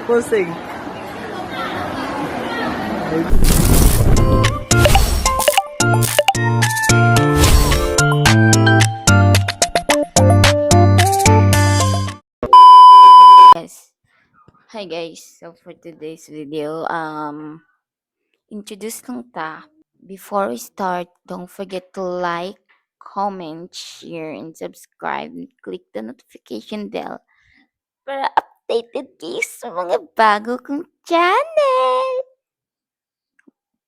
Pusing. Yes. Hi guys. So for today's video, introduce lang ta. Before we start, don't forget to like, comment, share, and subscribe. And click the notification bell para updated kayo sa mga bago kong channel.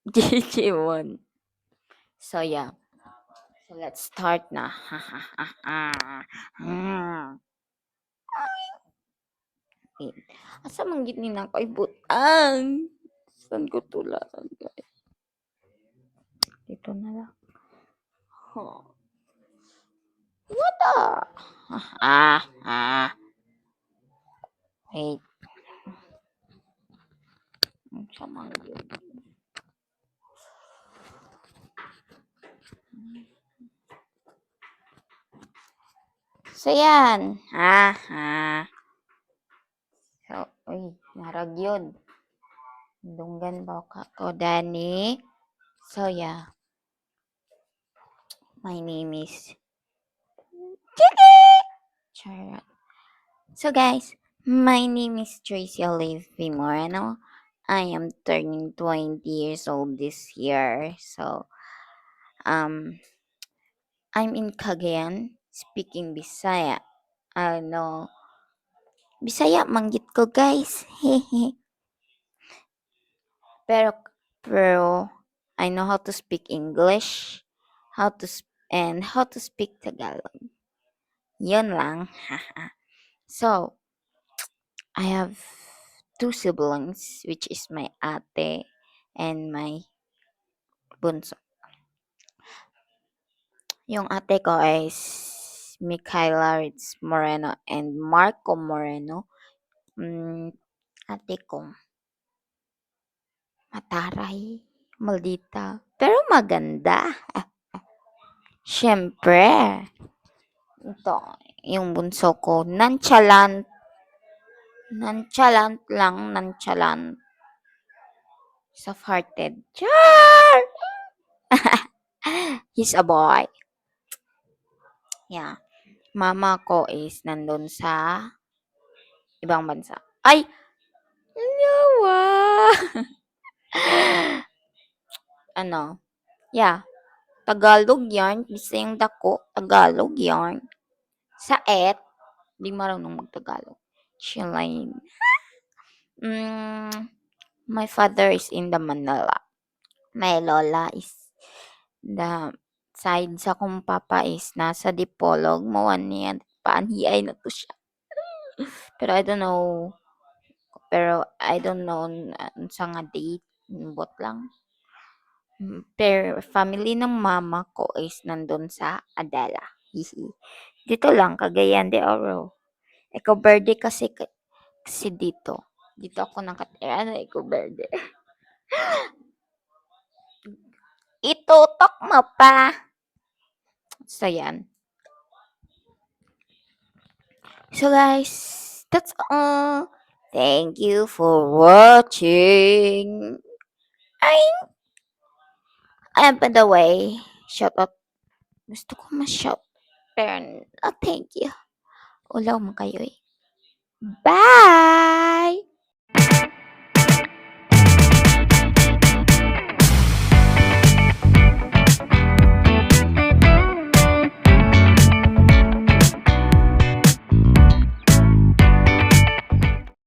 JJ1. So yeah. So let's start na. Wait. Asa man gid ni nako ibutang? Saan ko tulasan guys? Dito na lang. Huh. What the? Wait. Unsa man yun? So yan. So, uy, narag yun. Dunggan ba ko Dani? So yeah. My name is Charot. So guys, my name is Tracy Olive P. Moreno. I am turning 20 years old this year. So, I'm in Cagayan, speaking Bisaya. Ano, Bisaya manggit ko guys. pero I know how to speak English, how to speak Tagalog. Yun lang. So, I have two siblings, which is my ate and my bunso. Yung ate ko is Micaela Ritz Moreno and Marco Moreno. Ate ko, mataray, maldita, pero maganda. Siyempre, ito, yung bunso ko, nonchalant, soft-hearted. Char! He's a boy. Yeah. Mama ko is nandun sa ibang bansa. Ay! Yawa! Ano? Yeah. Tagalog yarn. Bisa yung dako. Tagalog yarn. Sa di marunong mag-Tagalog. Chilling. My father is in the Manila. My lola is the side sa kong papa is nasa Dipolog. Mawan niya. Paanhiyay na to siya. Pero I don't know sa nga date. Bot lang. Pero family ng mama ko is nandun sa Adela. Dito lang, Cagayan de Oro. Eco Verde kasi dito. Dito ako nakatira na Eco Verde. Itutok mo pa. So, yan. So, guys, that's all. Thank you for watching. And by the way, shout out. Gusto ko ma-shout. Pero, thank you. Ulaw mo kayo eh. Bye!